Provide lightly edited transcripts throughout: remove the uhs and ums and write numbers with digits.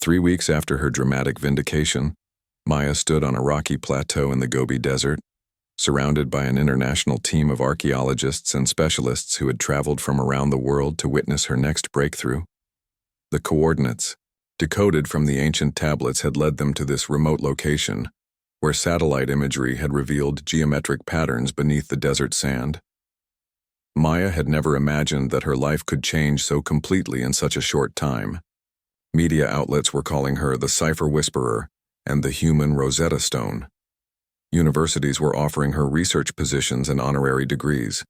3 weeks after her dramatic vindication, Maya stood on a rocky plateau in the Gobi Desert, surrounded by an international team of archaeologists and specialists who had traveled from around the world to witness her next breakthrough. The coordinates, decoded from the ancient tablets, had led them to this remote location, where satellite imagery had revealed geometric patterns beneath the desert sand. Maya had never imagined that her life could change so completely in such a short time. Media outlets were calling her the Cipher Whisperer and the Human Rosetta Stone. Universities were offering her research positions and honorary degrees.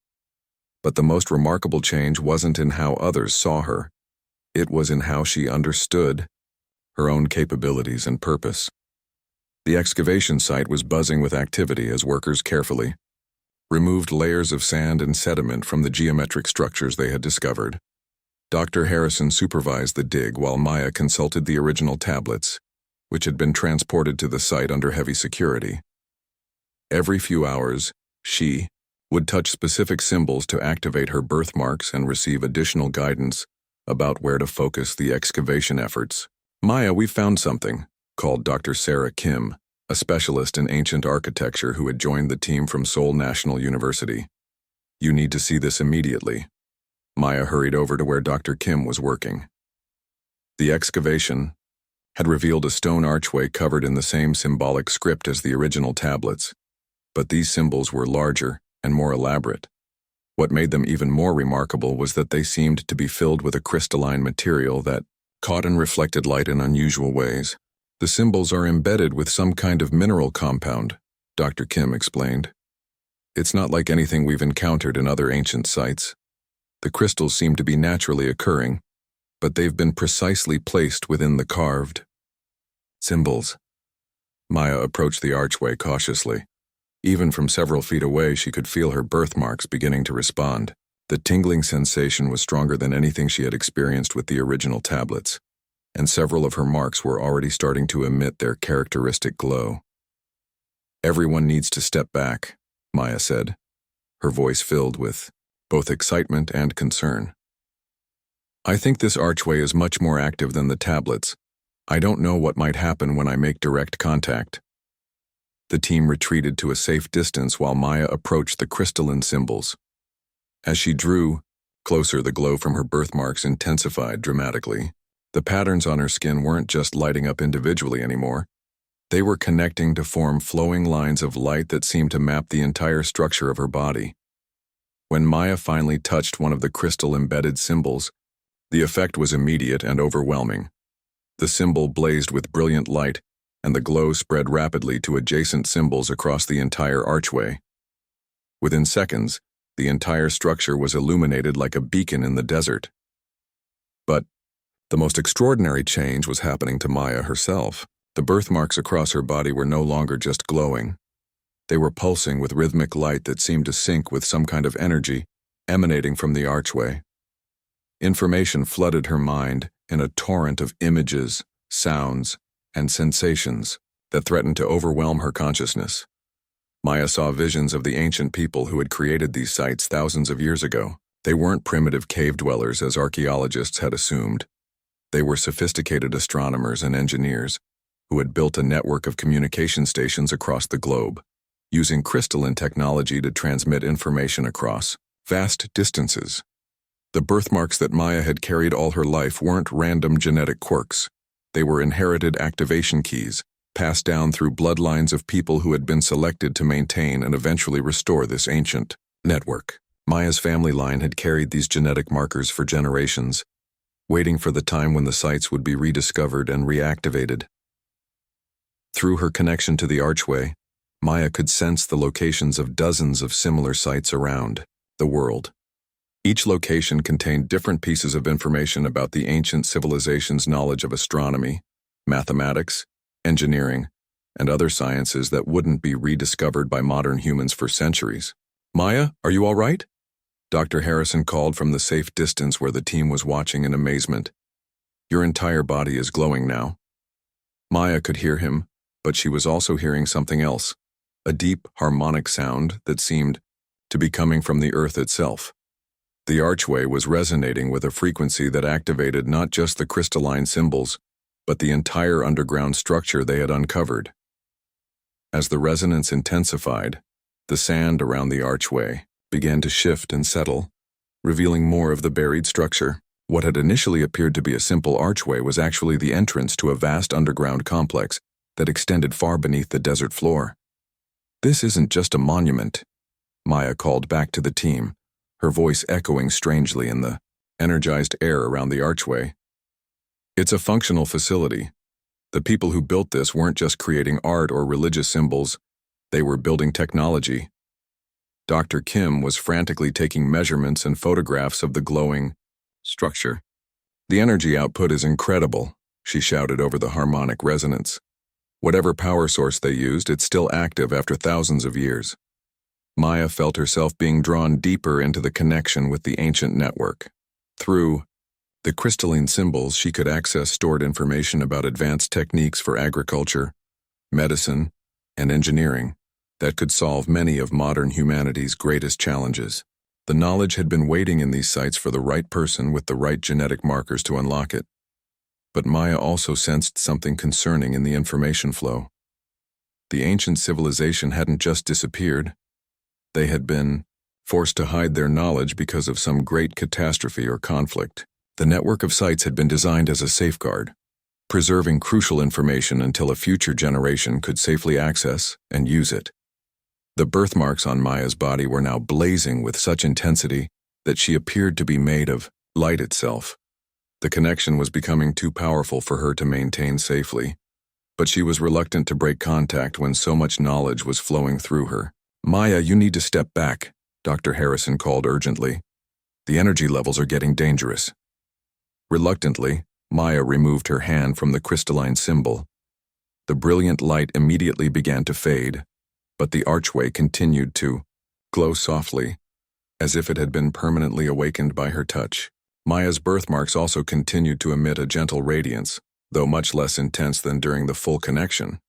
But the most remarkable change wasn't in how others saw her. It was in how she understood her own capabilities and purpose. The excavation site was buzzing with activity as workers carefully removed layers of sand and sediment from the geometric structures they had discovered. Dr. Harrison supervised the dig while Maya consulted the original tablets, which had been transported to the site under heavy security. Every few hours, she would touch specific symbols to activate her birthmarks and receive additional guidance about where to focus the excavation efforts. "Maya, we found something," called Dr. Sarah Kim, a specialist in ancient architecture who had joined the team from Seoul National University. "You need to see this immediately." Maya hurried over to where Dr. Kim was working. The excavation had revealed a stone archway covered in the same symbolic script as the original tablets, but these symbols were larger and more elaborate. What made them even more remarkable was that they seemed to be filled with a crystalline material that caught and reflected light in unusual ways. "The symbols are embedded with some kind of mineral compound," Dr. Kim explained. "It's not like anything we've encountered in other ancient sites. The crystals seem to be naturally occurring, but they've been precisely placed within the carved symbols." Maya approached the archway cautiously. Even from several feet away, she could feel her birthmarks beginning to respond. The tingling sensation was stronger than anything she had experienced with the original tablets, and several of her marks were already starting to emit their characteristic glow. "Everyone needs to step back," Maya said, her voice filled with both excitement and concern. "I think this archway is much more active than the tablets. I don't know what might happen when I make direct contact." The team retreated to a safe distance while Maya approached the crystalline symbols. As she drew closer, the glow from her birthmarks intensified dramatically. The patterns on her skin weren't just lighting up individually anymore. They were connecting to form flowing lines of light that seemed to map the entire structure of her body. When Maya finally touched one of the crystal-embedded symbols, the effect was immediate and overwhelming. The symbol blazed with brilliant light, and the glow spread rapidly to adjacent symbols across the entire archway. Within seconds, the entire structure was illuminated like a beacon in the desert. But the most extraordinary change was happening to Maya herself. The birthmarks across her body were no longer just glowing. They were pulsing with rhythmic light that seemed to sync with some kind of energy emanating from the archway. Information flooded her mind in a torrent of images, sounds, and sensations that threatened to overwhelm her consciousness. Maya saw visions of the ancient people who had created these sites thousands of years ago. They weren't primitive cave dwellers as archaeologists had assumed. They were sophisticated astronomers and engineers who had built a network of communication stations across the globe, using crystalline technology to transmit information across vast distances. The birthmarks that Maya had carried all her life weren't random genetic quirks. They were inherited activation keys, passed down through bloodlines of people who had been selected to maintain and eventually restore this ancient network. Maya's family line had carried these genetic markers for generations, waiting for the time when the sites would be rediscovered and reactivated. Through her connection to the archway, Maya could sense the locations of dozens of similar sites around the world. Each location contained different pieces of information about the ancient civilization's knowledge of astronomy, mathematics, engineering, and other sciences that wouldn't be rediscovered by modern humans for centuries. "Maya, are you all right?" Dr. Harrison called from the safe distance where the team was watching in amazement. "Your entire body is glowing now." Maya could hear him, but she was also hearing something else, a deep, harmonic sound that seemed to be coming from the earth itself. The archway was resonating with a frequency that activated not just the crystalline symbols, but the entire underground structure they had uncovered. As the resonance intensified, the sand around the archway began to shift and settle, revealing more of the buried structure. What had initially appeared to be a simple archway was actually the entrance to a vast underground complex that extended far beneath the desert floor. "This isn't just a monument," Maya called back to the team, her voice echoing strangely in the energized air around the archway. "It's a functional facility. The people who built this weren't just creating art or religious symbols, they were building technology." Dr. Kim was frantically taking measurements and photographs of the glowing structure. "The energy output is incredible," she shouted over the harmonic resonance. "Whatever power source they used, it's still active after thousands of years." Maya felt herself being drawn deeper into the connection with the ancient network. Through the crystalline symbols, she could access stored information about advanced techniques for agriculture, medicine, and engineering that could solve many of modern humanity's greatest challenges. The knowledge had been waiting in these sites for the right person with the right genetic markers to unlock it. But Maya also sensed something concerning in the information flow. The ancient civilization hadn't just disappeared. They had been forced to hide their knowledge because of some great catastrophe or conflict. The network of sites had been designed as a safeguard, preserving crucial information until a future generation could safely access and use it. The birthmarks on Maya's body were now blazing with such intensity that she appeared to be made of light itself. The connection was becoming too powerful for her to maintain safely, but she was reluctant to break contact when so much knowledge was flowing through her. "Maya, you need to step back," Dr. Harrison called urgently. "The energy levels are getting dangerous." Reluctantly, Maya removed her hand from the crystalline symbol. The brilliant light immediately began to fade, but the archway continued to glow softly, as if it had been permanently awakened by her touch. Maya's birthmarks also continued to emit a gentle radiance, though much less intense than during the full connection.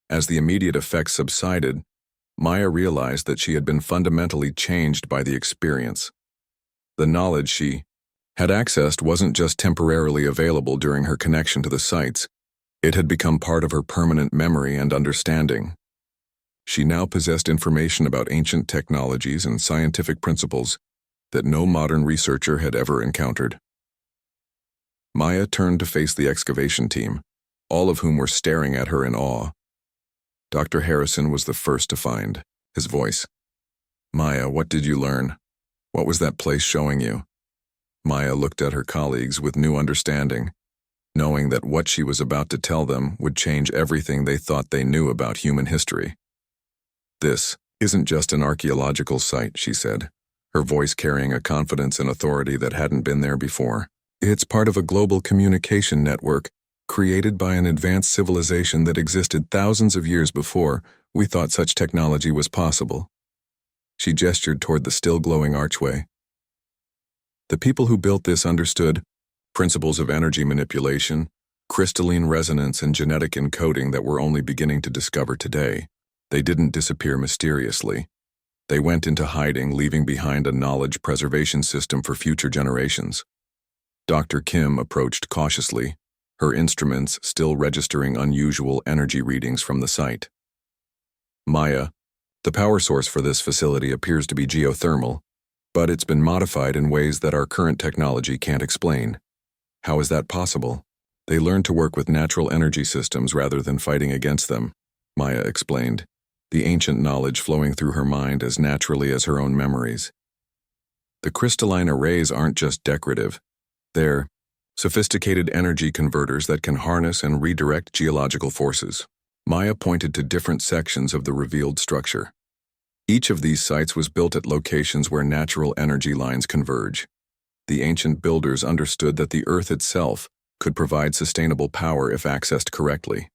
As the immediate effects subsided, Maya realized that she had been fundamentally changed by the experience. The knowledge she had accessed wasn't just temporarily available during her connection to the sites, it had become part of her permanent memory and understanding. She now possessed information about ancient technologies and scientific principles that no modern researcher had ever encountered. Maya turned to face the excavation team, all of whom were staring at her in awe. Dr. Harrison was the first to find his voice. "Maya, what did you learn? What was that place showing you?" Maya looked at her colleagues with new understanding, knowing that what she was about to tell them would change everything they thought they knew about human history. "This isn't just an archaeological site," she said, her voice carrying a confidence and authority that hadn't been there before. "It's part of a global communication network created by an advanced civilization that existed thousands of years before we thought such technology was possible." She gestured toward the still glowing archway. "The people who built this understood principles of energy manipulation, crystalline resonance, and genetic encoding that we're only beginning to discover today. They didn't disappear mysteriously. They went into hiding, leaving behind a knowledge preservation system for future generations." Dr. Kim approached cautiously, her instruments still registering unusual energy readings from the site. "Maya, the power source for this facility appears to be geothermal, but it's been modified in ways that our current technology can't explain. How is that possible?" "They learned to work with natural energy systems rather than fighting against them," Maya explained, the ancient knowledge flowing through her mind as naturally as her own memories. "The crystalline arrays aren't just decorative. They're sophisticated energy converters that can harness and redirect geological forces." Maya pointed to different sections of the revealed structure. Each of these sites was built at locations where natural energy lines converge. The ancient builders understood that the Earth itself could provide sustainable power if accessed correctly.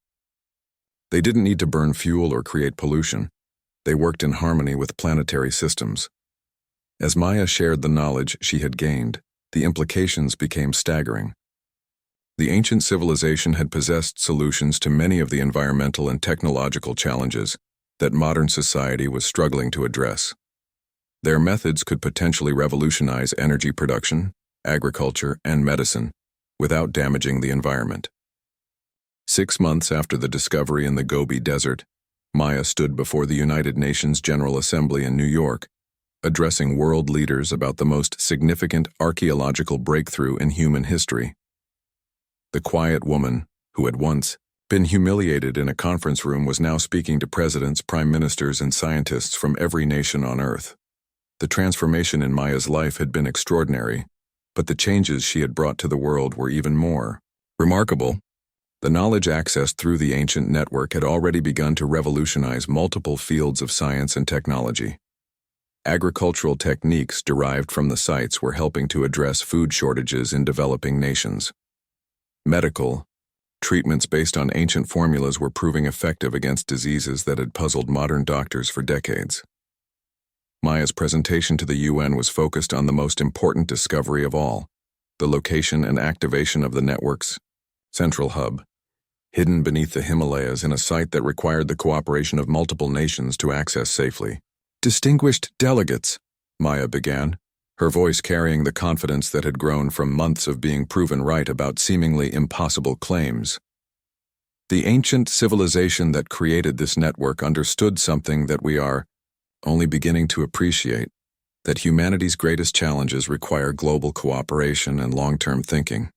They didn't need to burn fuel or create pollution. They worked in harmony with planetary systems. As Maya shared the knowledge she had gained, the implications became staggering. The ancient civilization had possessed solutions to many of the environmental and technological challenges that modern society was struggling to address. Their methods could potentially revolutionize energy production, agriculture, and medicine without damaging the environment. 6 months after the discovery in the Gobi Desert, Maya stood before the United Nations General Assembly in New York, addressing world leaders about the most significant archaeological breakthrough in human history. The quiet woman, who had once been humiliated in a conference room, was now speaking to presidents, prime ministers, and scientists from every nation on Earth. The transformation in Maya's life had been extraordinary, but the changes she had brought to the world were even more remarkable. The knowledge accessed through the ancient network had already begun to revolutionize multiple fields of science and technology. Agricultural techniques derived from the sites were helping to address food shortages in developing nations. Medical treatments based on ancient formulas were proving effective against diseases that had puzzled modern doctors for decades. Maya's presentation to the UN was focused on the most important discovery of all, the location and activation of the network's central hub, hidden beneath the Himalayas in a site that required the cooperation of multiple nations to access safely. "Distinguished delegates," Maya began, her voice carrying the confidence that had grown from months of being proven right about seemingly impossible claims. "The ancient civilization that created this network understood something that we are only beginning to appreciate, that humanity's greatest challenges require global cooperation and long-term thinking."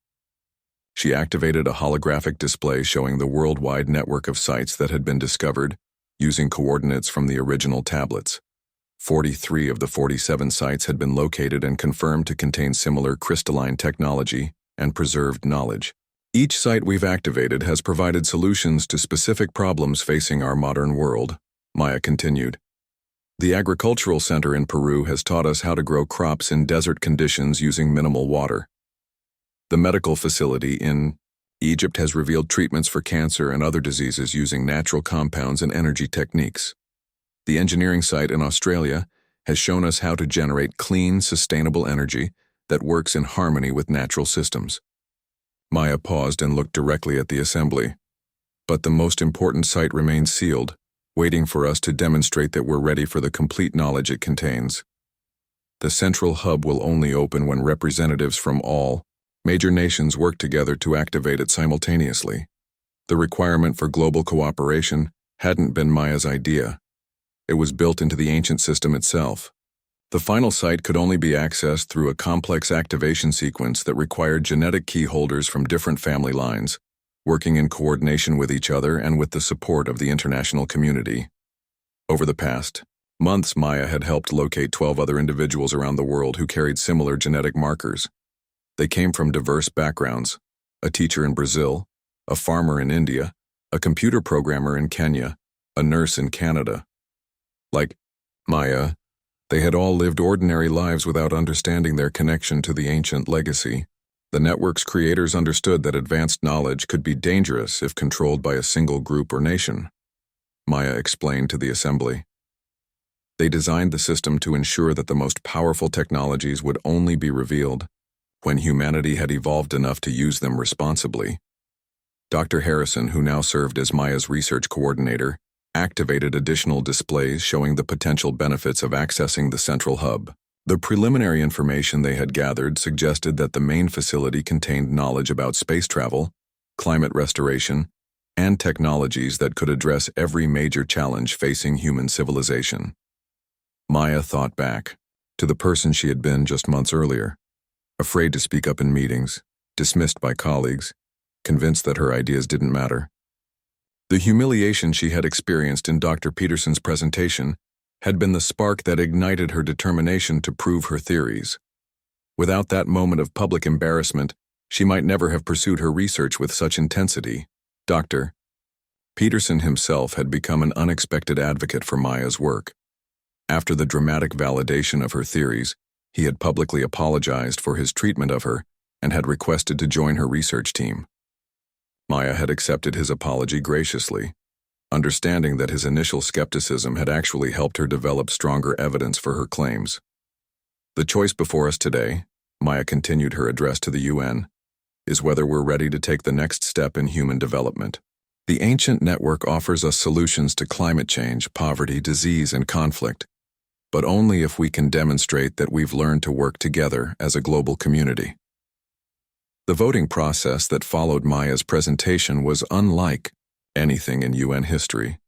She activated a holographic display showing the worldwide network of sites that had been discovered, using coordinates from the original tablets. 43 of the 47 sites had been located and confirmed to contain similar crystalline technology and preserved knowledge. "Each site we've activated has provided solutions to specific problems facing our modern world," Maya continued. "The agricultural center in Peru has taught us how to grow crops in desert conditions using minimal water. The medical facility in Egypt has revealed treatments for cancer and other diseases using natural compounds and energy techniques. The engineering site in Australia has shown us how to generate clean, sustainable energy that works in harmony with natural systems." Maya paused and looked directly at the assembly. "But the most important site remains sealed, waiting for us to demonstrate that we're ready for the complete knowledge it contains. The central hub will only open when representatives from all major nations work together to activate it simultaneously." The requirement for global cooperation hadn't been Maya's idea. It was built into the ancient system itself. The final site could only be accessed through a complex activation sequence that required genetic key holders from different family lines, working in coordination with each other and with the support of the international community. Over the past months, Maya had helped locate 12 other individuals around the world who carried similar genetic markers. They came from diverse backgrounds: a teacher in Brazil, a farmer in India, a computer programmer in Kenya, a nurse in Canada. Like Maya, they had all lived ordinary lives without understanding their connection to the ancient legacy. The network's creators understood that advanced knowledge could be dangerous if controlled by a single group or nation, Maya explained to the assembly. They designed the system to ensure that the most powerful technologies would only be revealed when humanity had evolved enough to use them responsibly. Dr. Harrison, who now served as Maya's research coordinator, activated additional displays showing the potential benefits of accessing the central hub. The preliminary information they had gathered suggested that the main facility contained knowledge about space travel, climate restoration, and technologies that could address every major challenge facing human civilization. Maya thought back to the person she had been just months earlier, afraid to speak up in meetings, dismissed by colleagues, convinced that her ideas didn't matter. The humiliation she had experienced in Dr. Peterson's presentation had been the spark that ignited her determination to prove her theories. Without that moment of public embarrassment, she might never have pursued her research with such intensity. Dr. Peterson himself had become an unexpected advocate for Maya's work. After the dramatic validation of her theories, he had publicly apologized for his treatment of her and had requested to join her research team. Maya had accepted his apology graciously, understanding that his initial skepticism had actually helped her develop stronger evidence for her claims. "The choice before us today," Maya continued her address to the UN, "is whether we're ready to take the next step in human development. The ancient network offers us solutions to climate change, poverty, disease, and conflict, but only if we can demonstrate that we've learned to work together as a global community." The voting process that followed Maya's presentation was unlike anything in UN history.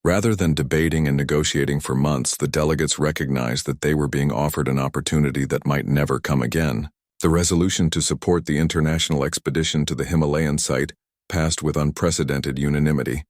Rather than debating and negotiating for months, the delegates recognized that they were being offered an opportunity that might never come again. The resolution to support the international expedition to the Himalayan site passed with unprecedented unanimity.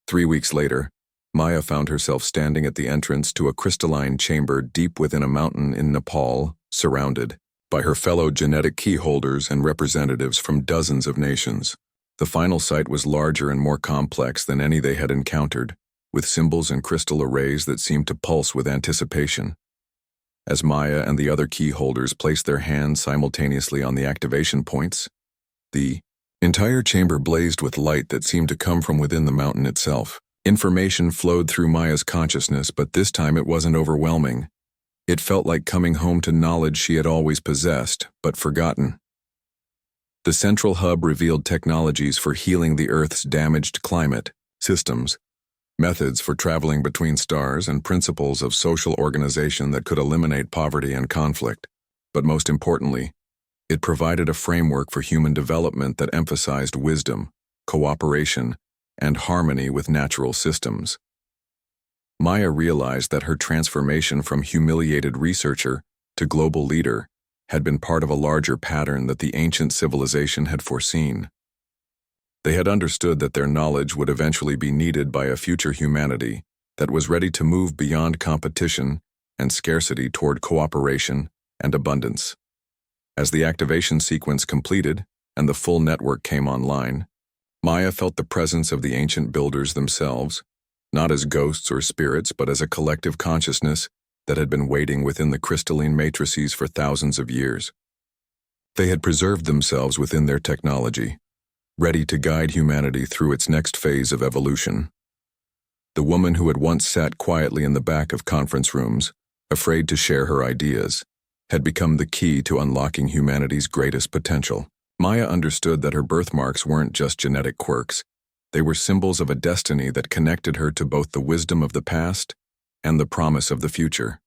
3 weeks later, Maya found herself standing at the entrance to a crystalline chamber deep within a mountain in Nepal, surrounded by her fellow genetic key holders and representatives from dozens of nations. The final site was larger and more complex than any they had encountered, with symbols and crystal arrays that seemed to pulse with anticipation. As Maya and the other key holders placed their hands simultaneously on the activation points, the entire chamber blazed with light that seemed to come from within the mountain itself. Information flowed through Maya's consciousness, but this time it wasn't overwhelming. It felt like coming home to knowledge she had always possessed, but forgotten. The central hub revealed technologies for healing the Earth's damaged climate, systems, methods for traveling between stars, and principles of social organization that could eliminate poverty and conflict. But most importantly, it provided a framework for human development that emphasized wisdom, cooperation, and harmony with natural systems. Maya realized that her transformation from humiliated researcher to global leader had been part of a larger pattern that the ancient civilization had foreseen. They had understood that their knowledge would eventually be needed by a future humanity that was ready to move beyond competition and scarcity toward cooperation and abundance. As the activation sequence completed and the full network came online, Maya felt the presence of the ancient builders themselves, not as ghosts or spirits, but as a collective consciousness that had been waiting within the crystalline matrices for thousands of years. They had preserved themselves within their technology, ready to guide humanity through its next phase of evolution. The woman who had once sat quietly in the back of conference rooms, afraid to share her ideas, had become the key to unlocking humanity's greatest potential. Maya understood that her birthmarks weren't just genetic quirks. They were symbols of a destiny that connected her to both the wisdom of the past and the promise of the future.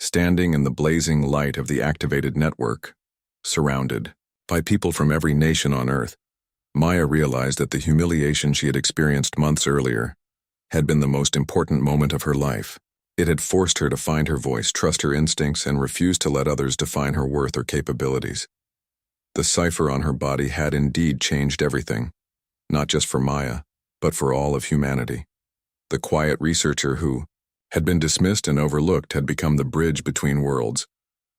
Standing in the blazing light of the activated network, surrounded by people from every nation on Earth, Maya realized that the humiliation she had experienced months earlier had been the most important moment of her life. It had forced her to find her voice, trust her instincts, and refuse to let others define her worth or capabilities. The cipher on her body had indeed changed everything, not just for Maya, but for all of humanity. The quiet researcher who had been dismissed and overlooked had become the bridge between worlds,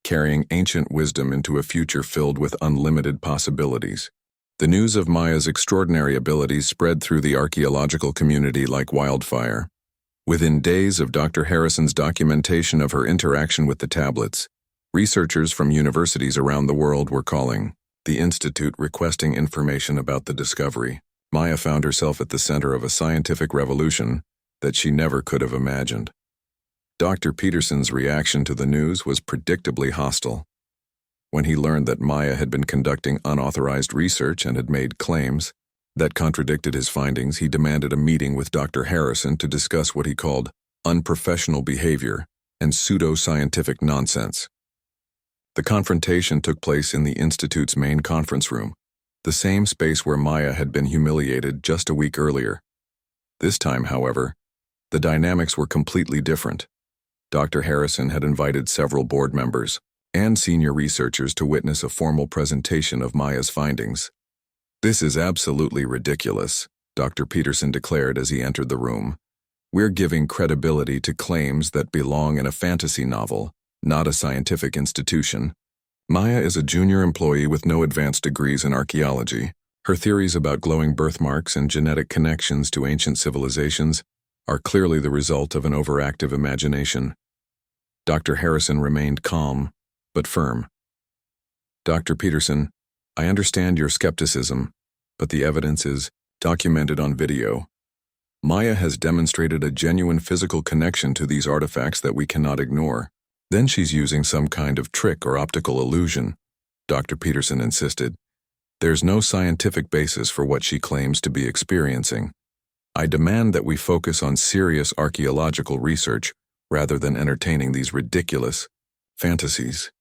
carrying ancient wisdom into a future filled with unlimited possibilities. The news of Maya's extraordinary abilities spread through the archaeological community like wildfire. Within days of Dr. Harrison's documentation of her interaction with the tablets, researchers from universities around the world were calling the Institute requesting information about the discovery. Maya found herself at the center of a scientific revolution that she never could have imagined. Dr. Peterson's reaction to the news was predictably hostile. When he learned that Maya had been conducting unauthorized research and had made claims that contradicted his findings, he demanded a meeting with Dr. Harrison to discuss what he called unprofessional behavior and pseudo-scientific nonsense. The confrontation took place in the Institute's main conference room, the same space where Maya had been humiliated just a week earlier. This time, however, the dynamics were completely different. Dr. Harrison had invited several board members and senior researchers to witness a formal presentation of Maya's findings. "This is absolutely ridiculous," Dr. Peterson declared as he entered the room. "We're giving credibility to claims that belong in a fantasy novel, not a scientific institution. Maya is a junior employee with no advanced degrees in archaeology. Her theories about glowing birthmarks and genetic connections to ancient civilizations are clearly the result of an overactive imagination." Dr. Harrison remained calm, but firm. "Dr. Peterson, I understand your skepticism, but the evidence is documented on video. Maya has demonstrated a genuine physical connection to these artifacts that we cannot ignore. Then she's using some kind of trick or optical illusion," Dr. Peterson insisted. "There's no scientific basis for what she claims to be experiencing. I demand that we focus on serious archaeological research rather than entertaining these ridiculous fantasies."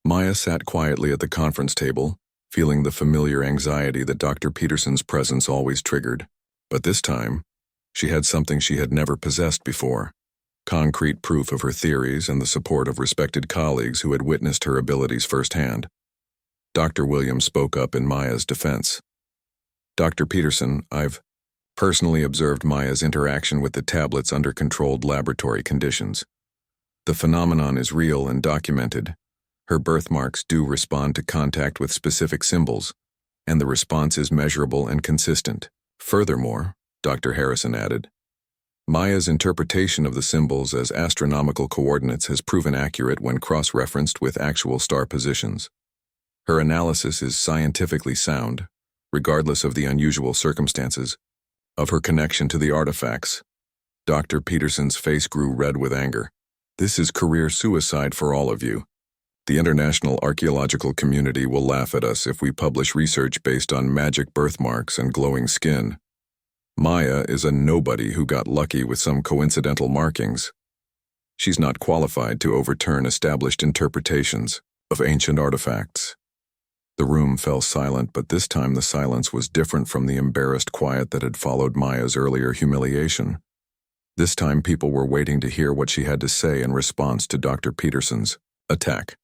Maya sat quietly at the conference table, feeling the familiar anxiety that Dr. Peterson's presence always triggered. But this time, she had something she had never possessed before: concrete proof of her theories and the support of respected colleagues who had witnessed her abilities firsthand. Dr. Williams spoke up in Maya's defense. "Dr. Peterson, I've personally observed Maya's interaction with the tablets under controlled laboratory conditions. The phenomenon is real and documented. Her birthmarks do respond to contact with specific symbols, and the response is measurable and consistent. Furthermore," Dr. Harrison added, "Maya's interpretation of the symbols as astronomical coordinates has proven accurate when cross-referenced with actual star positions. Her analysis is scientifically sound, regardless of the unusual circumstances of her connection to the artifacts." Dr. Peterson's face grew red with anger. "This is career suicide for all of you. The international archaeological community will laugh at us if we publish research based on magic birthmarks and glowing skin. Maya is a nobody who got lucky with some coincidental markings. She's not qualified to overturn established interpretations of ancient artifacts." The room fell silent, but this time the silence was different from the embarrassed quiet that had followed Maya's earlier humiliation. This time people were waiting to hear what she had to say in response to Dr. Peterson's attack.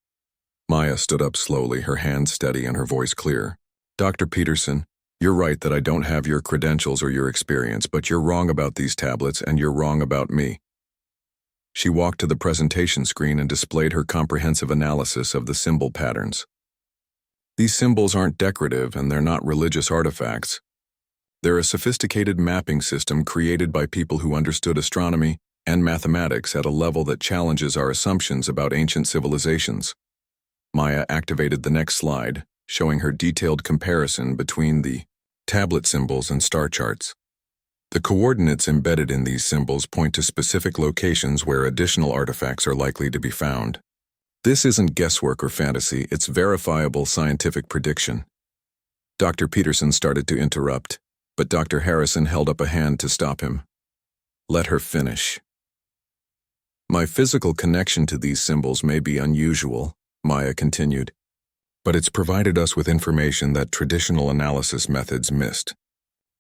Maya stood up slowly, her hands steady and her voice clear. "Dr. Peterson, you're right that I don't have your credentials or your experience, but you're wrong about these tablets and you're wrong about me." She walked to the presentation screen and displayed her comprehensive analysis of the symbol patterns. "These symbols aren't decorative and they're not religious artifacts. They're a sophisticated mapping system created by people who understood astronomy and mathematics at a level that challenges our assumptions about ancient civilizations." Maya activated the next slide, showing her detailed comparison between the tablet symbols and star charts. The coordinates embedded in these symbols point to specific locations where additional artifacts are likely to be found. This isn't guesswork or fantasy, it's verifiable scientific prediction. Dr. Peterson started to interrupt, but Dr. Harrison held up a hand to stop him. "Let her finish." "My physical connection to these symbols may be unusual," Maya continued, "but it's provided us with information that traditional analysis methods missed.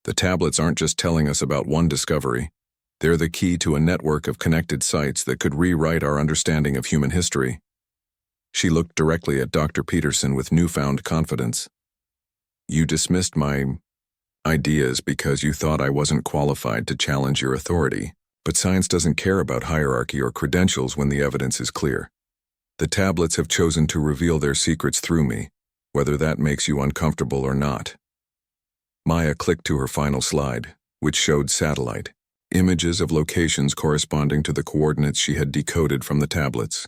The tablets aren't just telling us about one discovery. They're the key to a network of connected sites that could rewrite our understanding of human history." She looked directly at Dr. Peterson with newfound confidence. "You dismissed my ideas because you thought I wasn't qualified to challenge your authority, but science doesn't care about hierarchy or credentials when the evidence is clear. The tablets have chosen to reveal their secrets through me, whether that makes you uncomfortable or not." Maya clicked to her final slide, which showed satellite images of locations corresponding to the coordinates she had decoded from the tablets.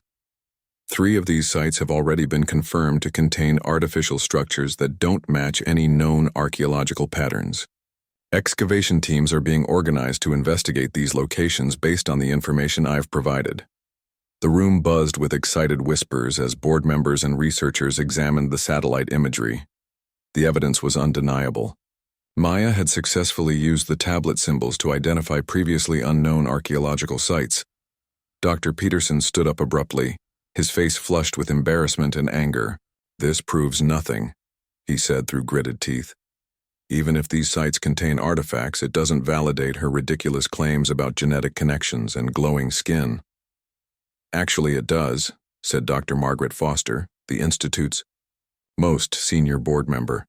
3 of these sites have already been confirmed to contain artificial structures that don't match any known archaeological patterns. Excavation teams are being organized to investigate these locations based on the information I've provided. The room buzzed with excited whispers as board members and researchers examined the satellite imagery. The evidence was undeniable. Maya had successfully used the tablet symbols to identify previously unknown archaeological sites. Dr. Peterson stood up abruptly, his face flushed with embarrassment and anger. "This proves nothing," he said through gritted teeth. "Even if these sites contain artifacts, it doesn't validate her ridiculous claims about genetic connections and glowing skin." "Actually, it does," said Dr. Margaret Foster, the Institute's most senior board member.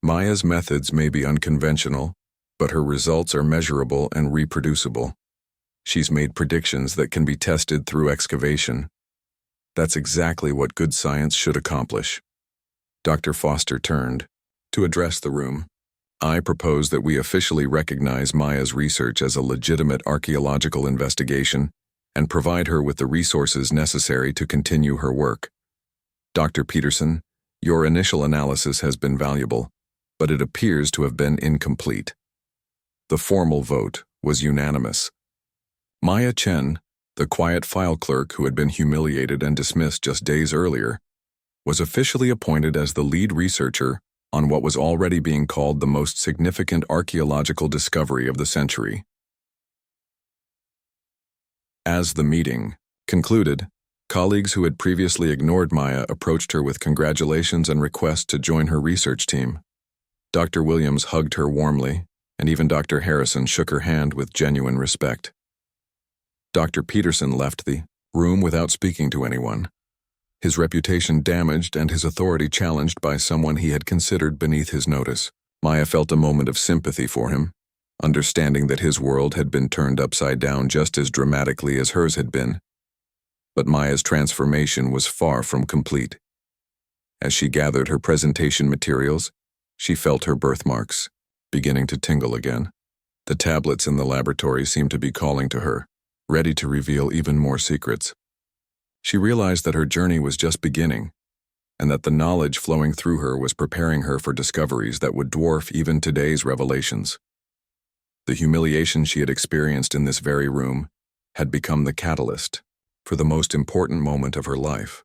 "Maya's methods may be unconventional, but her results are measurable and reproducible. She's made predictions that can be tested through excavation. That's exactly what good science should accomplish." Dr. Foster turned to address the room. "I propose that we officially recognize Maya's research as a legitimate archaeological investigation and provide her with the resources necessary to continue her work. Dr. Peterson, your initial analysis has been valuable, but it appears to have been incomplete." The formal vote was unanimous. Maya Chen, the quiet file clerk who had been humiliated and dismissed just days earlier, was officially appointed as the lead researcher on what was already being called the most significant archaeological discovery of the century. As the meeting concluded, Colleagues who had previously ignored Maya approached her with congratulations and requests to join her research team. Dr. Williams hugged her warmly, and even Dr. Harrison shook her hand with genuine respect. Dr. Peterson left the room without speaking to anyone, his reputation damaged and his authority challenged by someone he had considered beneath his notice. Maya felt a moment of sympathy for him, understanding that his world had been turned upside down just as dramatically as hers had been. But Maya's transformation was far from complete. As she gathered her presentation materials, she felt her birthmarks beginning to tingle again. The tablets in the laboratory seemed to be calling to her, ready to reveal even more secrets. She realized that her journey was just beginning, and that the knowledge flowing through her was preparing her for discoveries that would dwarf even today's revelations. The humiliation she had experienced in this very room had become the catalyst for the most important moment of her life.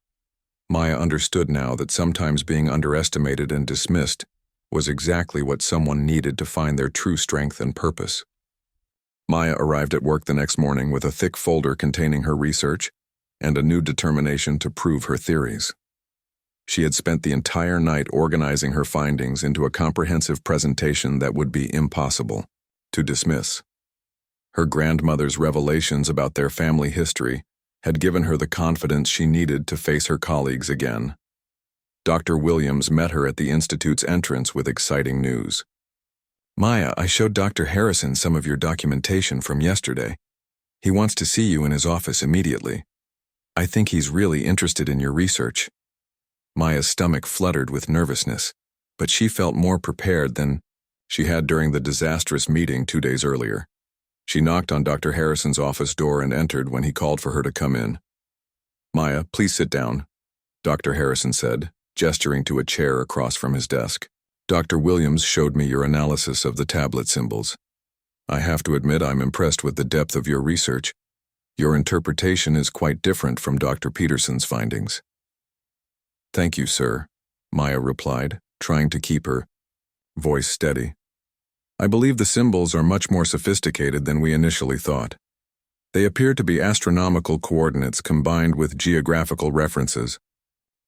Maya understood now that sometimes being underestimated and dismissed was exactly what someone needed to find their true strength and purpose. Maya arrived at work the next morning with a thick folder containing her research and a new determination to prove her theories. She had spent the entire night organizing her findings into a comprehensive presentation that would be impossible to dismiss. Her grandmother's revelations about their family history had given her the confidence she needed to face her colleagues again. Dr. Williams met her at the Institute's entrance with exciting news. "Maya, I showed Dr. Harrison some of your documentation from yesterday. He wants to see you in his office immediately. I think he's really interested in your research." Maya's stomach fluttered with nervousness, but she felt more prepared than she had during the disastrous meeting 2 days earlier. She knocked on Dr. Harrison's office door and entered when he called for her to come in. "Maya, please sit down," Dr. Harrison said, gesturing to a chair across from his desk. "Dr. Williams showed me your analysis of the tablet symbols. I have to admit I'm impressed with the depth of your research. Your interpretation is quite different from Dr. Peterson's findings." "Thank you, sir," Maya replied, trying to keep her voice steady. "I believe the symbols are much more sophisticated than we initially thought. They appear to be astronomical coordinates combined with geographical references."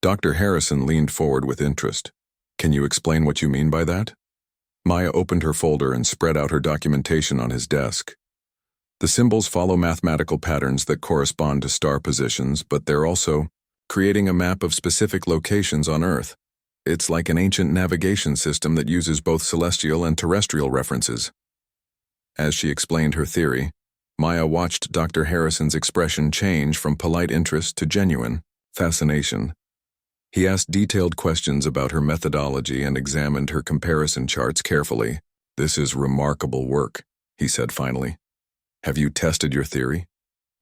Dr. Harrison leaned forward with interest. "Can you explain what you mean by that?" Maya opened her folder and spread out her documentation on his desk. "The symbols follow mathematical patterns that correspond to star positions, but they're also creating a map of specific locations on Earth. It's like an ancient navigation system that uses both celestial and terrestrial references." As she explained her theory, Maya watched Dr. Harrison's expression change from polite interest to genuine fascination. He asked detailed questions about her methodology and examined her comparison charts carefully. "This is remarkable work," he said finally. "Have you tested your theory?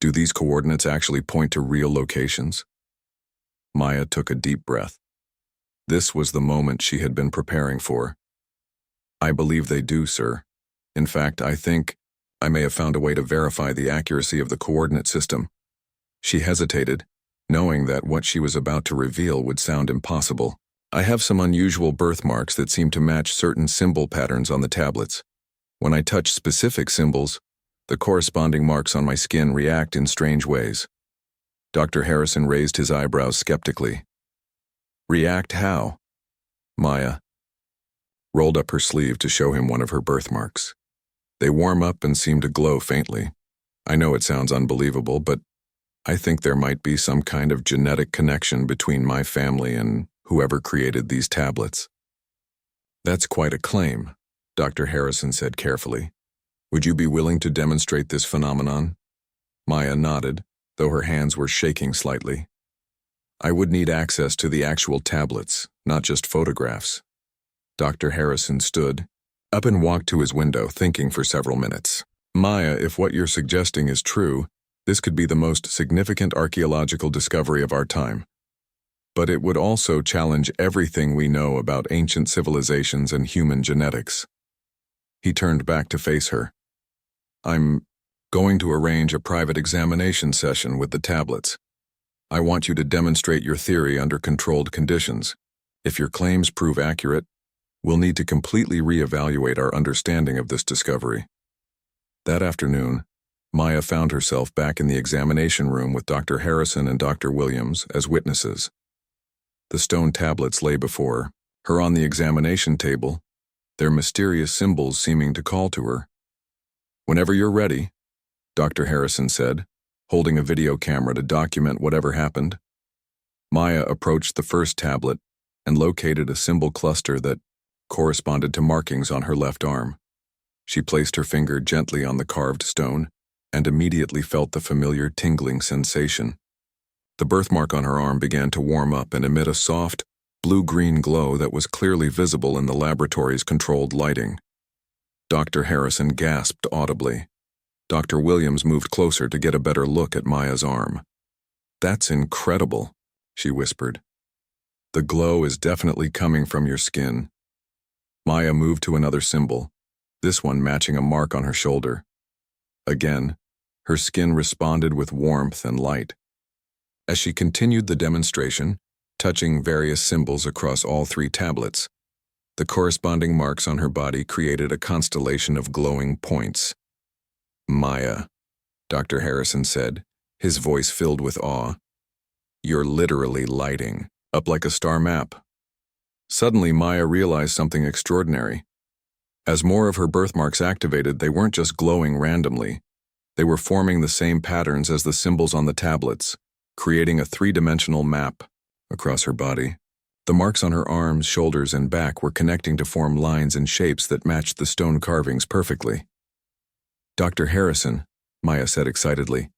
Do these coordinates actually point to real locations?" Maya took a deep breath. This was the moment she had been preparing for. "I believe they do, sir. In fact, I think I may have found a way to verify the accuracy of the coordinate system." She hesitated, knowing that what she was about to reveal would sound impossible. "I have some unusual birthmarks that seem to match certain symbol patterns on the tablets. When I touch specific symbols, the corresponding marks on my skin react in strange ways." Dr. Harrison raised his eyebrows skeptically. "React how?" Maya rolled up her sleeve to show him one of her birthmarks. "They warm up and seem to glow faintly. I know it sounds unbelievable, but I think there might be some kind of genetic connection between my family and whoever created these tablets." "That's quite a claim," Dr. Harrison said carefully. "Would you be willing to demonstrate this phenomenon?" Maya nodded, though her hands were shaking slightly. "I would need access to the actual tablets, not just photographs." Dr. Harrison stood up and walked to his window, thinking for several minutes. "Maya, if what you're suggesting is true, this could be the most significant archaeological discovery of our time. But it would also challenge everything we know about ancient civilizations and human genetics." He turned back to face her. "I'm going to arrange a private examination session with the tablets. I want you to demonstrate your theory under controlled conditions. If your claims prove accurate, we'll need to completely reevaluate our understanding of this discovery." That afternoon, Maya found herself back in the examination room with Dr. Harrison and Dr. Williams as witnesses. The stone tablets lay before her on the examination table, their mysterious symbols seeming to call to her. "Whenever you're ready," Dr. Harrison said, holding a video camera to document whatever happened. Maya approached the first tablet and located a symbol cluster that corresponded to markings on her left arm. She placed her finger gently on the carved stone and immediately felt the familiar tingling sensation. The birthmark on her arm began to warm up and emit a soft, blue-green glow that was clearly visible in the laboratory's controlled lighting. Dr. Harrison gasped audibly. Dr. Williams moved closer to get a better look at Maya's arm. "That's incredible," she whispered. "The glow is definitely coming from your skin." Maya moved to another symbol, this one matching a mark on her shoulder. Again, her skin responded with warmth and light. As she continued the demonstration, touching various symbols across all 3 tablets, the corresponding marks on her body created a constellation of glowing points. "Maya," Dr. Harrison said, his voice filled with awe, "you're literally lighting up like a star map." Suddenly, Maya realized something extraordinary. As more of her birthmarks activated, they weren't just glowing randomly. They were forming the same patterns as the symbols on the tablets, creating a 3-dimensional map across her body. The marks on her arms, shoulders, and back were connecting to form lines and shapes that matched the stone carvings perfectly. "Dr. Harrison," Maya said excitedly,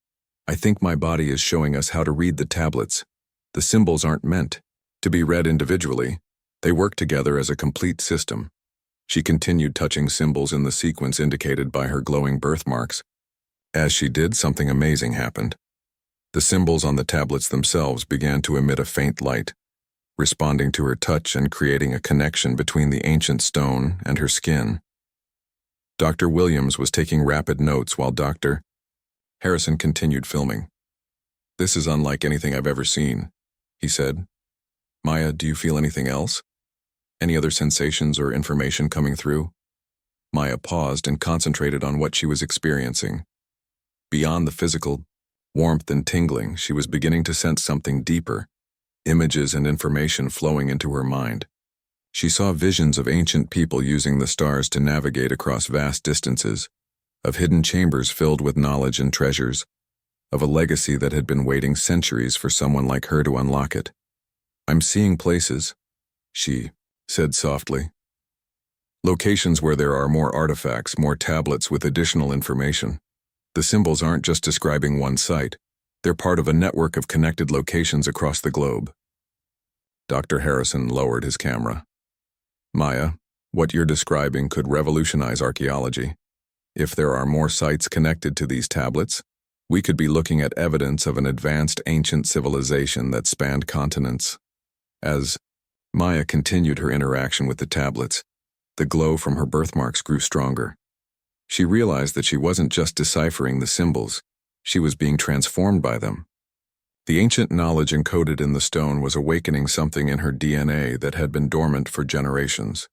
"I think my body is showing us how to read the tablets. The symbols aren't meant to be read individually. They work together as a complete system." She continued touching symbols in the sequence indicated by her glowing birthmarks. As she did, something amazing happened. The symbols on the tablets themselves began to emit a faint light, responding to her touch and creating a connection between the ancient stone and her skin. Dr. Williams was taking rapid notes while Dr. Harrison continued filming. "This is unlike anything I've ever seen," he said. "Maya, do you feel anything else? Any other sensations or information coming through?" Maya paused and concentrated on what she was experiencing. Beyond the physical warmth and tingling, she was beginning to sense something deeper, images and information flowing into her mind. She saw visions of ancient people using the stars to navigate across vast distances, of hidden chambers filled with knowledge and treasures, of a legacy that had been waiting centuries for someone like her to unlock it. "I'm seeing places," she said softly. "Locations where there are more artifacts, more tablets with additional information. The symbols aren't just describing one site. They're part of a network of connected locations across the globe." Dr. Harrison lowered his camera. "Maya, what you're describing could revolutionize archaeology. If there are more sites connected to these tablets, we could be looking at evidence of an advanced ancient civilization that spanned continents." As Maya continued her interaction with the tablets, the glow from her birthmarks grew stronger. She realized that she wasn't just deciphering the symbols, she was being transformed by them. The ancient knowledge encoded in the stone was awakening something in her DNA that had been dormant for generations.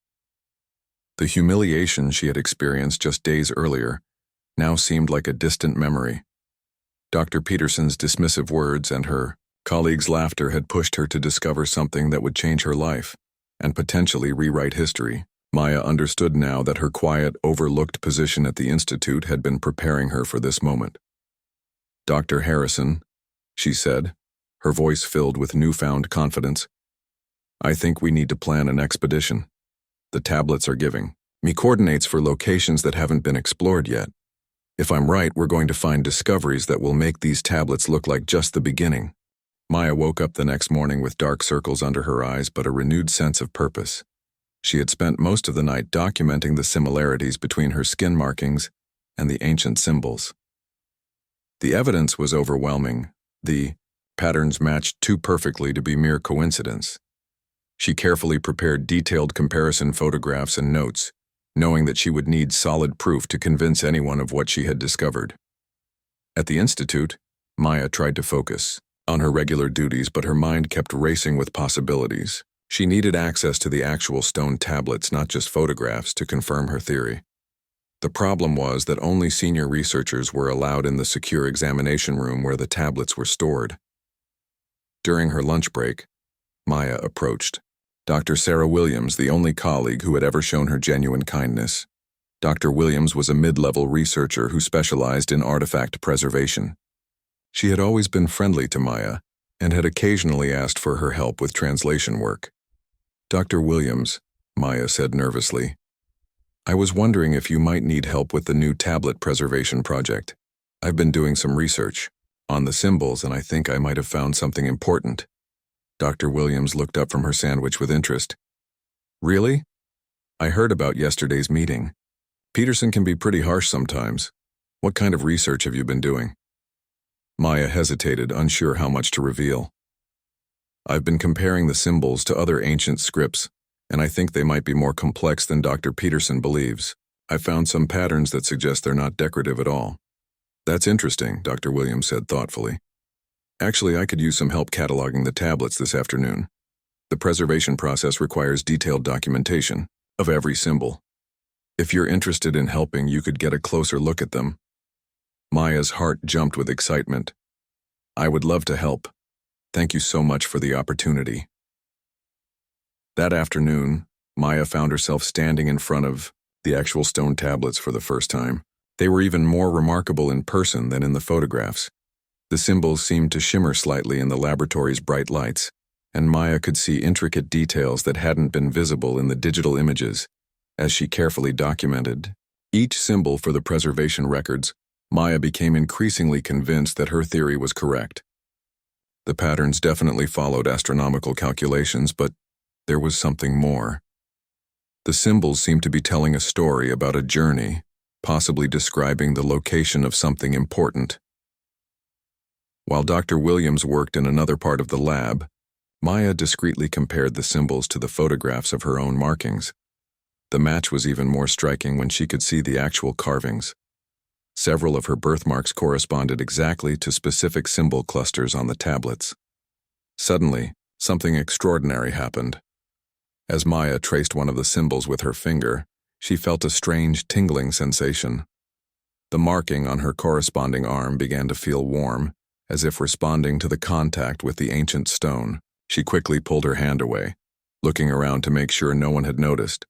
The humiliation she had experienced just days earlier now seemed like a distant memory. Dr. Peterson's dismissive words and her colleagues' laughter had pushed her to discover something that would change her life and potentially rewrite history. Maya understood now that her quiet, overlooked position at the Institute had been preparing her for this moment. "Dr. Harrison," she said, her voice filled with newfound confidence, "I think we need to plan an expedition. The tablets are giving me coordinates for locations that haven't been explored yet. If I'm right, we're going to find discoveries that will make these tablets look like just the beginning." Maya woke up the next morning with dark circles under her eyes but a renewed sense of purpose. She had spent most of the night documenting the similarities between her skin markings and the ancient symbols. The evidence was overwhelming. The patterns matched too perfectly to be mere coincidence. She carefully prepared detailed comparison photographs and notes, knowing that she would need solid proof to convince anyone of what she had discovered. At the Institute, Maya tried to focus on her regular duties, but her mind kept racing with possibilities. She needed access to the actual stone tablets, not just photographs, to confirm her theory. The problem was that only senior researchers were allowed in the secure examination room where the tablets were stored. During her lunch break, Maya approached Dr. Sarah Williams, the only colleague who had ever shown her genuine kindness. Dr. Williams was a mid-level researcher who specialized in artifact preservation. She had always been friendly to Maya and had occasionally asked for her help with translation work. "Dr. Williams," Maya said nervously, "I was wondering if you might need help with the new tablet preservation project. I've been doing some research on the symbols, and I think I might have found something important." Dr. Williams looked up from her sandwich with interest. "Really? I heard about yesterday's meeting. Peterson can be pretty harsh sometimes. What kind of research have you been doing?" Maya hesitated, unsure how much to reveal. "I've been comparing the symbols to other ancient scripts, and I think they might be more complex than Dr. Peterson believes. I've found some patterns that suggest they're not decorative at all." "That's interesting," Dr. Williams said thoughtfully. "Actually, I could use some help cataloging the tablets this afternoon. The preservation process requires detailed documentation of every symbol. If you're interested in helping, you could get a closer look at them." Maya's heart jumped with excitement. "I would love to help. Thank you so much for the opportunity." That afternoon, Maya found herself standing in front of the actual stone tablets for the first time. They were even more remarkable in person than in the photographs. The symbols seemed to shimmer slightly in the laboratory's bright lights, and Maya could see intricate details that hadn't been visible in the digital images, as she carefully documented each symbol for the preservation records. Maya became increasingly convinced that her theory was correct. The patterns definitely followed astronomical calculations, but there was something more. The symbols seemed to be telling a story about a journey, possibly describing the location of something important. While Dr. Williams worked in another part of the lab, Maya discreetly compared the symbols to the photographs of her own markings. The match was even more striking when she could see the actual carvings. Several of her birthmarks corresponded exactly to specific symbol clusters on the tablets. Suddenly, something extraordinary happened. As Maya traced one of the symbols with her finger, she felt a strange tingling sensation. The marking on her corresponding arm began to feel warm, as if responding to the contact with the ancient stone. She quickly pulled her hand away, looking around to make sure no one had noticed.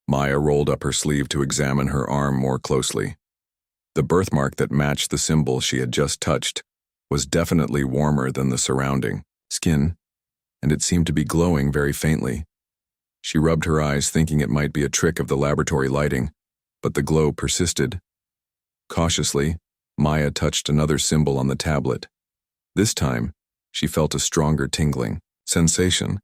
Maya rolled up her sleeve to examine her arm more closely. The birthmark that matched the symbol she had just touched was definitely warmer than the surrounding skin, and it seemed to be glowing very faintly. She rubbed her eyes, thinking it might be a trick of the laboratory lighting, but the glow persisted. Cautiously, Maya touched another symbol on the tablet. This time, she felt a stronger tingling sensation,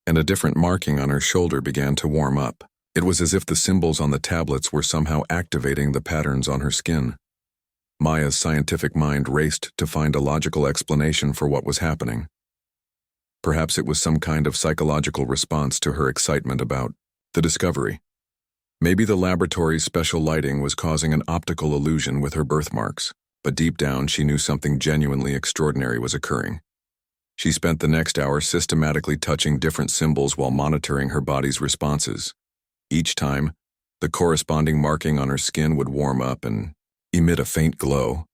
and a different marking on her shoulder began to warm up. It was as if the symbols on the tablets were somehow activating the patterns on her skin. Maya's scientific mind raced to find a logical explanation for what was happening. Perhaps it was some kind of psychological response to her excitement about the discovery. Maybe the laboratory's special lighting was causing an optical illusion with her birthmarks, but deep down she knew something genuinely extraordinary was occurring. She spent the next hour systematically touching different symbols while monitoring her body's responses. Each time, the corresponding marking on her skin would warm up and emit a faint glow.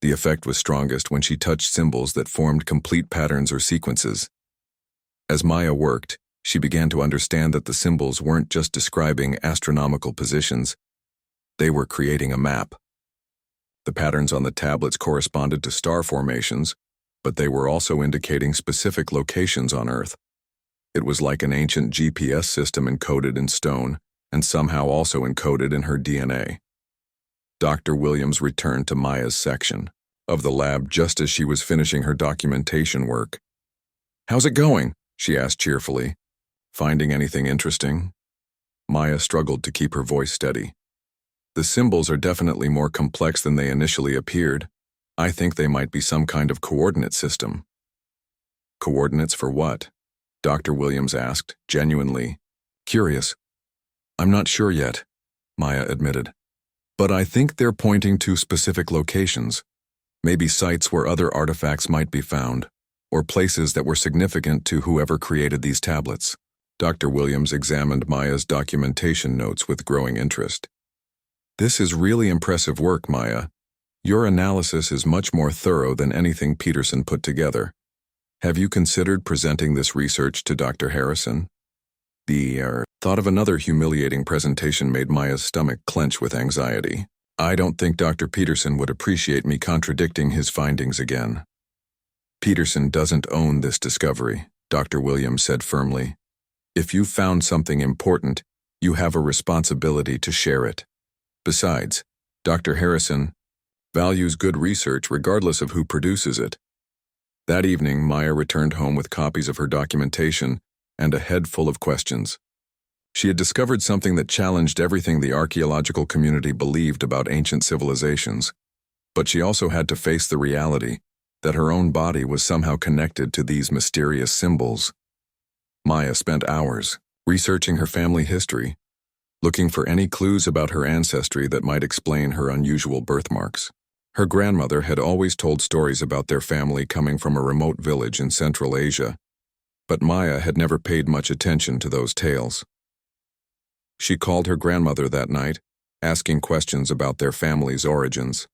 The effect was strongest when she touched symbols that formed complete patterns or sequences. As Maya worked, she began to understand that the symbols weren't just describing astronomical positions, they were creating a map. The patterns on the tablets corresponded to star formations, but they were also indicating specific locations on Earth. It was like an ancient GPS system encoded in stone, and somehow also encoded in her DNA. Dr. Williams returned to Maya's section of the lab just as she was finishing her documentation work. "How's it going?" she asked cheerfully. "Finding anything interesting?" Maya struggled to keep her voice steady. "The symbols are definitely more complex than they initially appeared. I think they might be some kind of coordinate system." "Coordinates for what?" Dr. Williams asked, genuinely curious. "I'm not sure yet," Maya admitted. "But I think they're pointing to specific locations, maybe sites where other artifacts might be found, or places that were significant to whoever created these tablets." Dr. Williams examined Maya's documentation notes with growing interest. This is really impressive work, Maya. Your analysis is much more thorough than anything Peterson put together. Have you considered presenting this research to Dr. Harrison? The thought of another humiliating presentation made Maya's stomach clench with anxiety. I don't think Dr. Peterson would appreciate me contradicting his findings again. Peterson doesn't own this discovery, Dr. Williams said firmly. If you found something important, you have a responsibility to share it. Besides, Dr. Harrison values good research regardless of who produces it. That evening, Maya returned home with copies of her documentation and a head full of questions. She had discovered something that challenged everything the archaeological community believed about ancient civilizations, but she also had to face the reality that her own body was somehow connected to these mysterious symbols. Maya spent hours researching her family history, looking for any clues about her ancestry that might explain her unusual birthmarks. Her grandmother had always told stories about their family coming from a remote village in Central Asia, but Maya had never paid much attention to those tales. She called her grandmother that night, asking questions about their family's origins.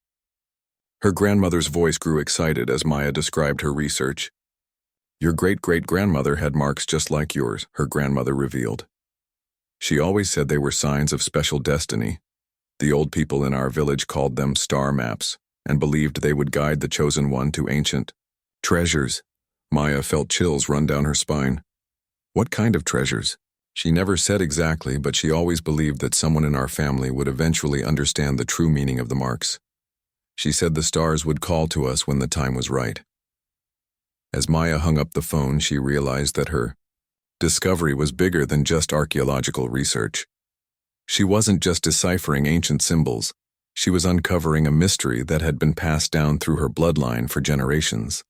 Her grandmother's voice grew excited as Maya described her research. Your great-great-grandmother had marks just like yours, her grandmother revealed. She always said they were signs of special destiny. The old people in our village called them star maps and believed they would guide the chosen one to ancient treasures. Maya felt chills run down her spine. What kind of treasures? She never said exactly, but she always believed that someone in our family would eventually understand the true meaning of the marks. She said the stars would call to us when the time was right. As Maya hung up the phone, she realized that her discovery was bigger than just archaeological research. She wasn't just deciphering ancient symbols. She was uncovering a mystery that had been passed down through her bloodline for generations.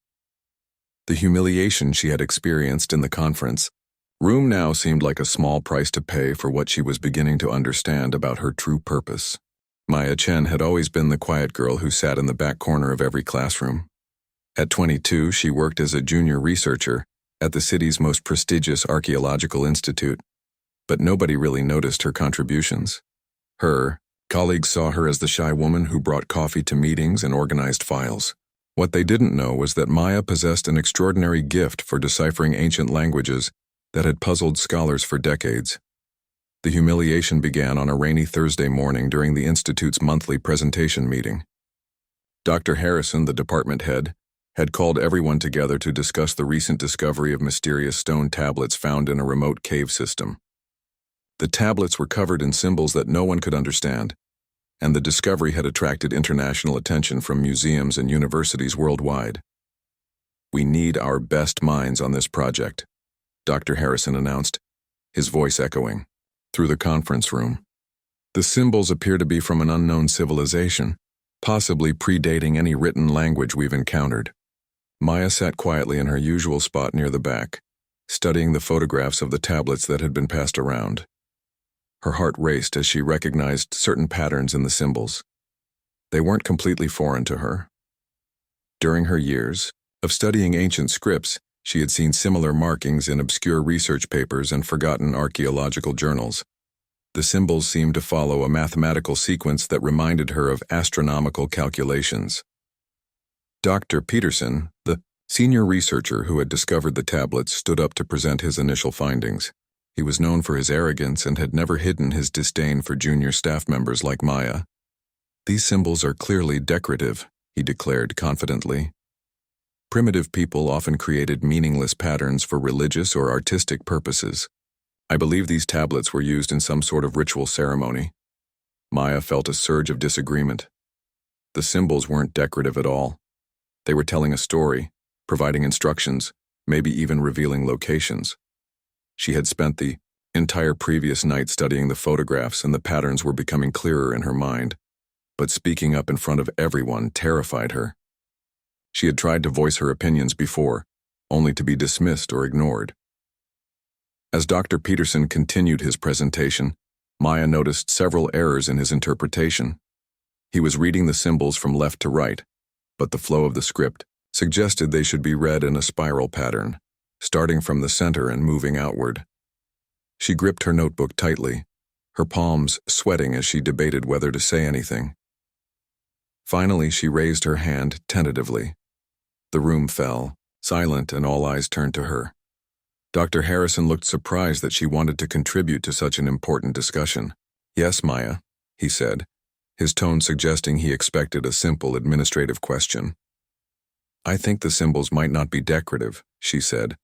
The humiliation she had experienced in the conference room now seemed like a small price to pay for what she was beginning to understand about her true purpose. Maya Chen had always been the quiet girl who sat in the back corner of every classroom. At 22, she worked as a junior researcher at the city's most prestigious archaeological institute, but nobody really noticed her contributions. Her colleagues saw her as the shy woman who brought coffee to meetings and organized files. What they didn't know was that Maya possessed an extraordinary gift for deciphering ancient languages that had puzzled scholars for decades. The humiliation began on a rainy Thursday morning during the Institute's monthly presentation meeting. Dr. Harrison, the department head, had called everyone together to discuss the recent discovery of mysterious stone tablets found in a remote cave system. The tablets were covered in symbols that no one could understand, and the discovery had attracted international attention from museums and universities worldwide. We need our best minds on this project, Dr. Harrison announced, his voice echoing through the conference room. The symbols appear to be from an unknown civilization, possibly predating any written language we've encountered. Maya sat quietly in her usual spot near the back, studying the photographs of the tablets that had been passed around. Her heart raced as she recognized certain patterns in the symbols. They weren't completely foreign to her. During her years of studying ancient scripts, she had seen similar markings in obscure research papers and forgotten archaeological journals. The symbols seemed to follow a mathematical sequence that reminded her of astronomical calculations. Dr. Peterson, the senior researcher who had discovered the tablets, stood up to present his initial findings. He was known for his arrogance and had never hidden his disdain for junior staff members like Maya. These symbols are clearly decorative, he declared confidently. Primitive people often created meaningless patterns for religious or artistic purposes. I believe these tablets were used in some sort of ritual ceremony. Maya felt a surge of disagreement. The symbols weren't decorative at all. They were telling a story, providing instructions, maybe even revealing locations. She had spent the entire previous night studying the photographs, and the patterns were becoming clearer in her mind. But speaking up in front of everyone terrified her. She had tried to voice her opinions before, only to be dismissed or ignored. As Dr. Peterson continued his presentation, Maya noticed several errors in his interpretation. He was reading the symbols from left to right, but the flow of the script suggested they should be read in a spiral pattern, starting from the center and moving outward. She gripped her notebook tightly, her palms sweating as she debated whether to say anything. Finally, she raised her hand tentatively. The room fell, silent, and all eyes turned to her. Dr. Harrison looked surprised that she wanted to contribute to such an important discussion. "Yes, Maya," he said, his tone suggesting he expected a simple administrative question. "I think the symbols might not be decorative," she said,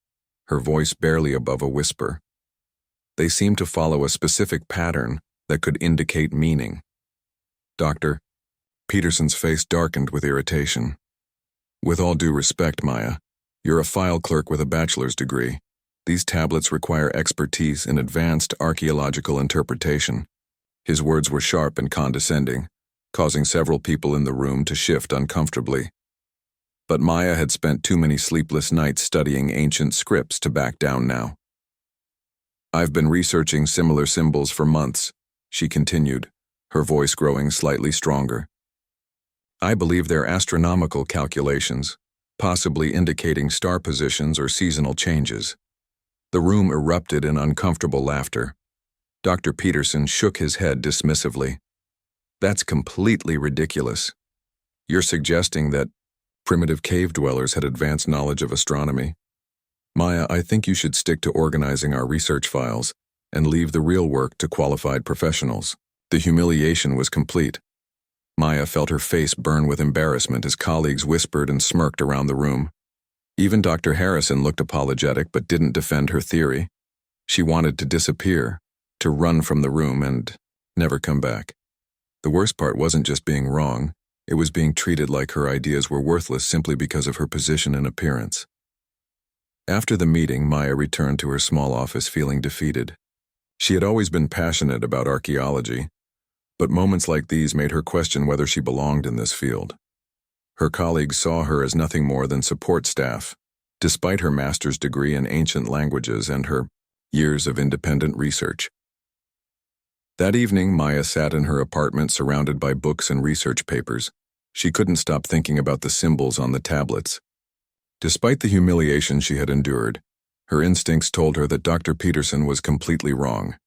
her voice barely above a whisper. "They seem to follow a specific pattern that could indicate meaning." Dr. Peterson's face darkened with irritation. "With all due respect, Maya, you're a file clerk with a bachelor's degree. These tablets require expertise in advanced archaeological interpretation." His words were sharp and condescending, causing several people in the room to shift uncomfortably. But Maya had spent too many sleepless nights studying ancient scripts to back down now. "I've been researching similar symbols for months," she continued, her voice growing slightly stronger. "I believe they're astronomical calculations, possibly indicating star positions or seasonal changes." The room erupted in uncomfortable laughter. Dr. Peterson shook his head dismissively. "That's completely ridiculous. You're suggesting that primitive cave dwellers had advanced knowledge of astronomy? Maya, I think you should stick to organizing our research files and leave the real work to qualified professionals." The humiliation was complete. Maya felt her face burn with embarrassment as colleagues whispered and smirked around the room. Even Dr. Harrison looked apologetic but didn't defend her theory. She wanted to disappear, to run from the room and never come back. The worst part wasn't just being wrong, it was being treated like her ideas were worthless simply because of her position and appearance. After the meeting, Maya returned to her small office feeling defeated. She had always been passionate about archaeology, but moments like these made her question whether she belonged in this field. Her colleagues saw her as nothing more than support staff, despite her master's degree in ancient languages and her years of independent research. That evening, Maya sat in her apartment surrounded by books and research papers. She couldn't stop thinking about the symbols on the tablets. Despite the humiliation she had endured, her instincts told her that Dr. Peterson was completely wrong.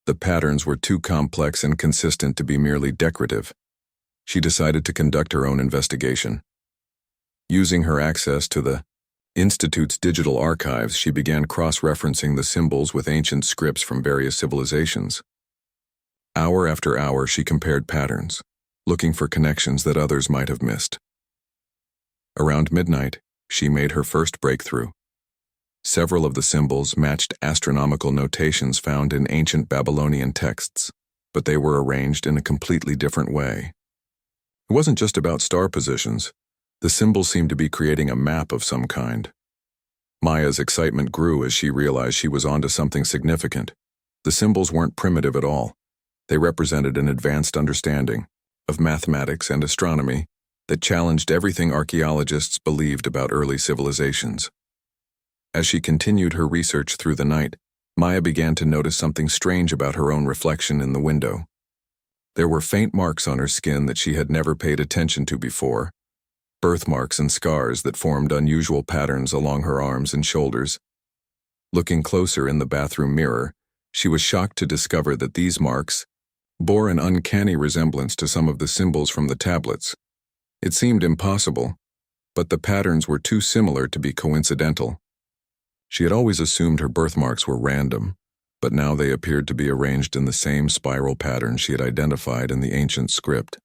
The patterns were too complex and consistent to be merely decorative. She decided to conduct her own investigation. Using her access to the Institute's digital archives, she began cross-referencing the symbols with ancient scripts from various civilizations. Hour after hour, she compared patterns, looking for connections that others might have missed. Around midnight, she made her first breakthrough. Several of the symbols matched astronomical notations found in ancient Babylonian texts, but they were arranged in a completely different way. It wasn't just about star positions. The symbols seemed to be creating a map of some kind. Maya's excitement grew as she realized she was onto something significant. The symbols weren't primitive at all. They represented an advanced understanding of mathematics and astronomy that challenged everything archaeologists believed about early civilizations. As she continued her research through the night, Maya began to notice something strange about her own reflection in the window. There were faint marks on her skin that she had never paid attention to before, birthmarks and scars that formed unusual patterns along her arms and shoulders. Looking closer in the bathroom mirror, she was shocked to discover that these marks bore an uncanny resemblance to some of the symbols from the tablets. It seemed impossible, but the patterns were too similar to be coincidental. She had always assumed her birthmarks were random, but now they appeared to be arranged in the same spiral pattern she had identified in the ancient script.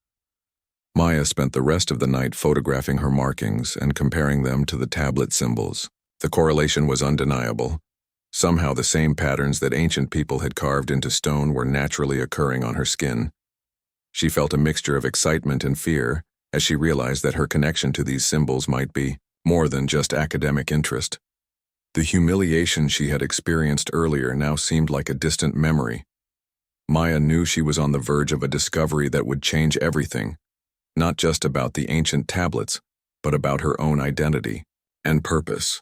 Maya spent the rest of the night photographing her markings and comparing them to the tablet symbols. The correlation was undeniable. Somehow the same patterns that ancient people had carved into stone were naturally occurring on her skin. She felt a mixture of excitement and fear as she realized that her connection to these symbols might be more than just academic interest. The humiliation she had experienced earlier now seemed like a distant memory. Maya knew she was on the verge of a discovery that would change everything, not just about the ancient tablets, but about her own identity and purpose.